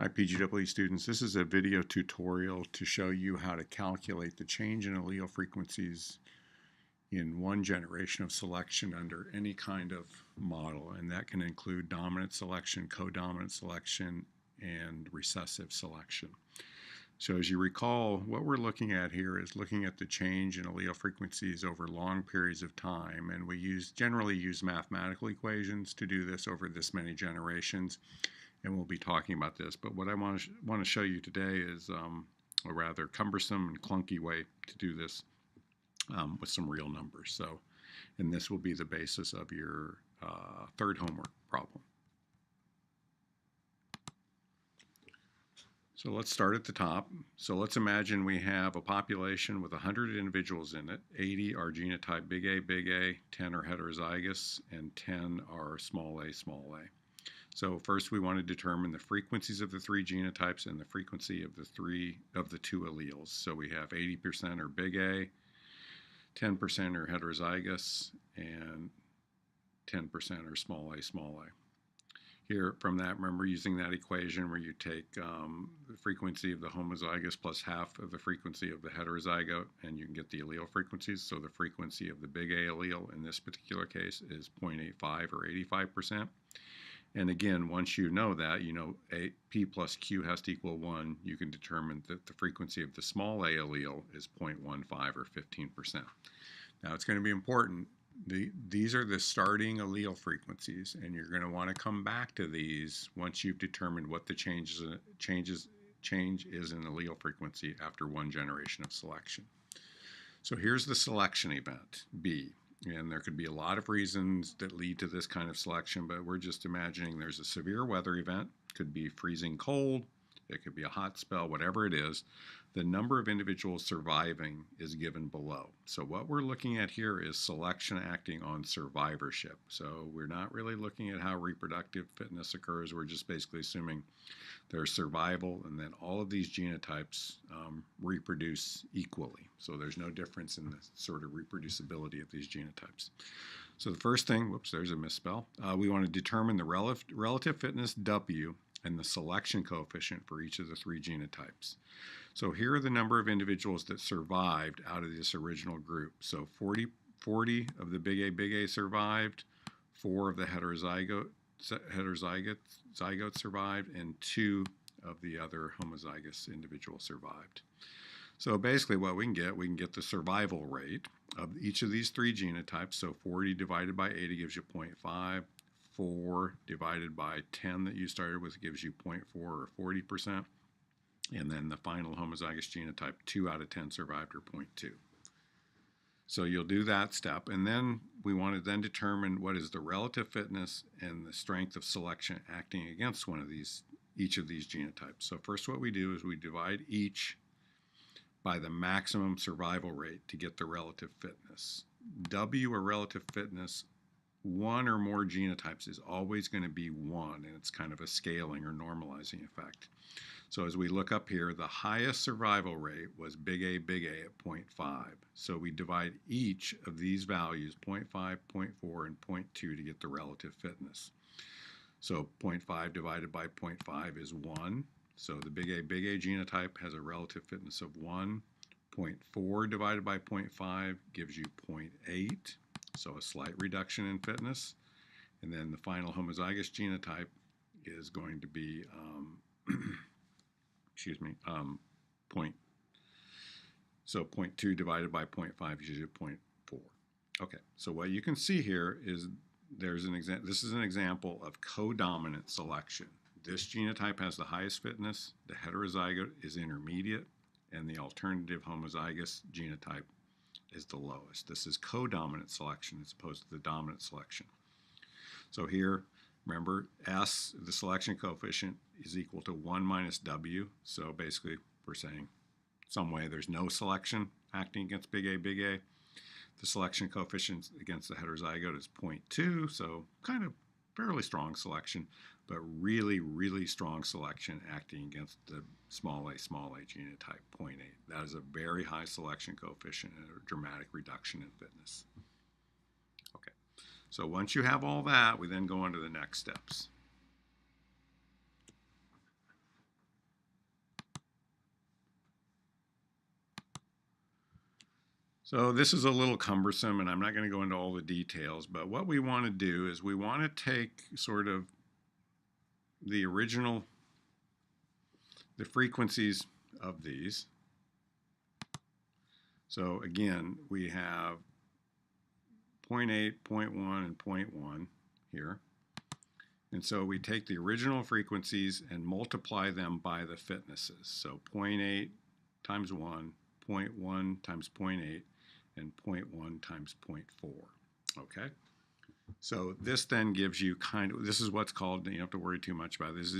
Hi PGW students, this is a video tutorial to show you how to calculate the change in allele frequencies in one generation of selection under any kind of model, and that can include dominant selection, codominant selection, and recessive selection. So as you recall, what we're looking at here is looking at the change in allele frequencies over long periods of time, and we generally use mathematical equations to do this over this many generations. And we'll be talking about this. But what I want to show you today is a rather cumbersome and clunky way to do this with some real numbers. So, and this will be the basis of your third homework problem. So let's start at the top. So let's imagine we have a population with 100 individuals in it. 80 are genotype big A, 10 are heterozygous, and 10 are small a, small a. So first we want to determine the frequencies of the three genotypes and the frequency of the two alleles. So we have 80% are big A, 10% are heterozygous, and 10% are small a, small a. Here, from that, remember using that equation where you take the frequency of the homozygous plus half of the frequency of the heterozygote, and you can get the allele frequencies. So the frequency of the big A allele in this particular case is 0.85 or 85%. And again, once you know that, you know P plus Q has to equal 1, you can determine that the frequency of the small a allele is 0.15 or 15%. Now it's going to be important. These are the starting allele frequencies, and you're going to want to come back to these once you've determined what the change is in allele frequency after one generation of selection. So here's the selection event, B. And there could be a lot of reasons that lead to this kind of selection, but we're just imagining there's a severe weather event. It could be freezing cold, it could be a hot spell, whatever it is. The number of individuals surviving is given below. So what we're looking at here is selection acting on survivorship. So we're not really looking at how reproductive fitness occurs. We're just basically assuming there's survival, and then all of these genotypes reproduce equally. So there's no difference in the sort of reproducibility of these genotypes. So the first thing, whoops, there's a misspell. We want to determine the relative fitness W and the selection coefficient for each of the three genotypes. So here are the number of individuals that survived out of this original group. So 40 of the big A survived, 4 of the heterozygotes survived, and 2 of the other homozygous individuals survived. So basically what we can get the survival rate of each of these three genotypes. So 40 divided by 80 gives you 0.5. 4 divided by 10 that you started with gives you 0.4 or 40%. And then the final homozygous genotype, 2 out of 10 survived, or 0.2. So you'll do that step, and then we want to then determine what is the relative fitness and the strength of selection acting against each of these genotypes. So first what we do is we divide each by the maximum survival rate to get the relative fitness. W, or relative fitness, one or more genotypes is always going to be 1, and it's kind of a scaling or normalizing effect. So as we look up here, the highest survival rate was big A at 0.5. So we divide each of these values, 0.5, 0.4, and 0.2, to get the relative fitness. So 0.5 divided by 0.5 is 1. So the big A genotype has a relative fitness of 1. 0.4 divided by 0.5 gives you 0.8. So a slight reduction in fitness. And then the final homozygous genotype is going to be, so 0.2 divided by 0.5 gives you 0.4. Okay, so what you can see here is this is an example of codominant selection. This genotype has the highest fitness, the heterozygote is intermediate, and the alternative homozygous genotype is the lowest. This is codominant selection as opposed to the dominant selection. So here, remember, S, the selection coefficient, is equal to 1 minus W. So basically, we're saying some way there's no selection acting against big A. The selection coefficient against the heterozygote is 0.2, so kind of fairly strong selection, but really, really strong selection acting against the small a genotype, 0.8. That is a very high selection coefficient and a dramatic reduction in fitness. Okay, so once you have all that, we then go on to the next steps. So this is a little cumbersome, and I'm not going to go into all the details, but what we want to do is we want to take sort of the original, the frequencies of these. So again, we have 0.8, 0.1, and 0.1 here. And so we take the original frequencies and multiply them by the fitnesses. So 0.8 times 1, 0.1 times 0.8, and 0.1 times 0.4. Okay? So this then gives you this is what's called, you don't have to worry too much about this.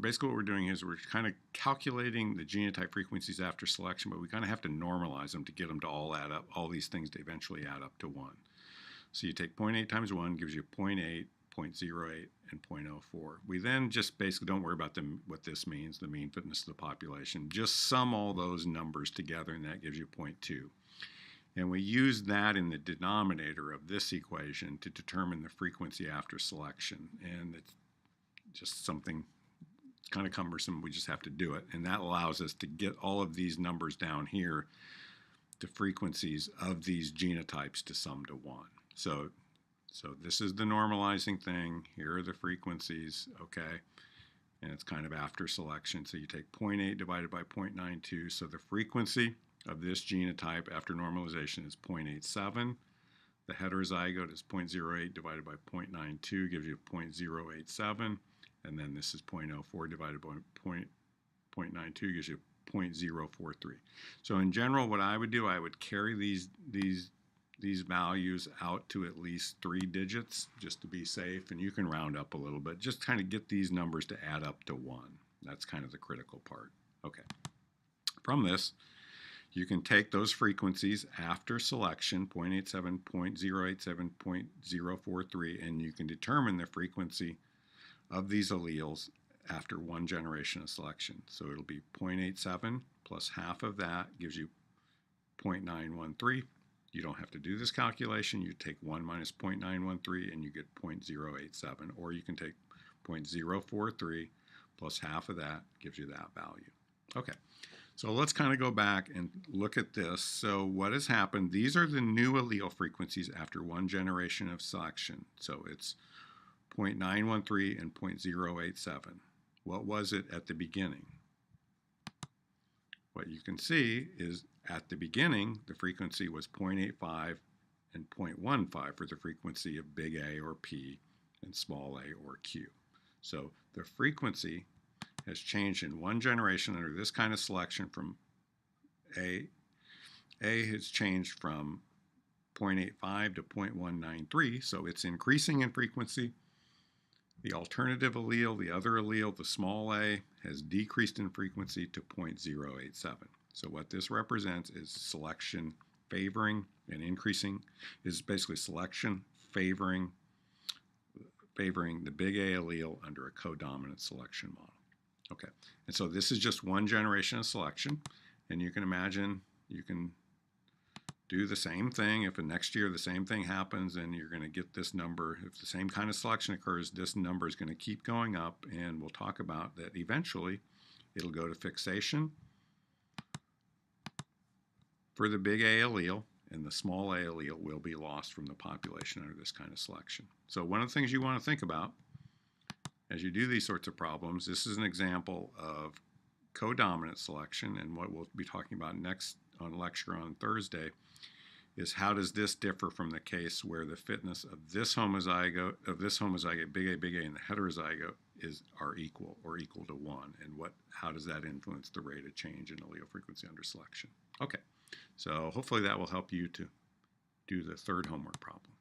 Basically what we're doing is we're kind of calculating the genotype frequencies after selection, but we kind of have to normalize them to get them to all add up, all these things to eventually add up to 1. So you take 0.8 times 1 gives you 0.8, 0.08, and 0.04. We then just basically don't worry about what this means, the mean fitness of the population. Just sum all those numbers together, and that gives you 0.2. And we use that in the denominator of this equation to determine the frequency after selection. And it's just something kind of cumbersome. We just have to do it. And that allows us to get all of these numbers down here, the frequencies of these genotypes, to sum to 1. So this is the normalizing thing. Here are the frequencies, okay? And it's kind of after selection. So you take 0.8 divided by 0.92. So the frequency of this genotype after normalization is 0.87. The heterozygote is 0.08 divided by 0.92 gives you 0.087. And then this is 0.04 divided by 0.92 gives you 0.043. So in general, what I would do, I would carry these values out to at least 3 digits just to be safe, and you can round up a little bit. Just kind of get these numbers to add up to 1. That's kind of the critical part. Okay. From this, you can take those frequencies after selection, 0.87, 0.087, 0.043, and you can determine the frequency of these alleles after 1 generation of selection. So it'll be 0.87 plus half of that gives you 0.913. You don't have to do this calculation. You take 1 minus 0.913 and you get 0.087. Or you can take 0.043 plus half of that gives you that value. Okay, so let's kind of go back and look at this. So what has happened, these are the new allele frequencies after 1 generation of selection. So it's 0.913 and 0.087. What was it at the beginning? What you can see is at the beginning, the frequency was 0.85 and 0.15 for the frequency of big A or P and small a or Q. So the frequency has changed in 1 generation under this kind of selection from A has changed from 0.85 to 0.193, so it's increasing in frequency. The alternative allele, the other allele, the small a, has decreased in frequency to 0.087. So what this represents is selection favoring and increasing, is basically selection favoring the big A allele under a codominant selection model. Okay, and so this is just 1 generation of selection, and you can imagine you can do the same thing. If next year the same thing happens, and you're going to get this number. If the same kind of selection occurs, this number is going to keep going up, and we'll talk about that eventually it'll go to fixation for the big A allele, and the small a allele will be lost from the population under this kind of selection. So one of the things you want to think about as you do these sorts of problems, this is an example of codominant selection, and what we'll be talking about next on lecture on Thursday is how does this differ from the case where the fitness of this homozygote, big A, and the heterozygote are equal or equal to 1, and how does that influence the rate of change in allele frequency under selection? Okay, so hopefully that will help you to do the third homework problem.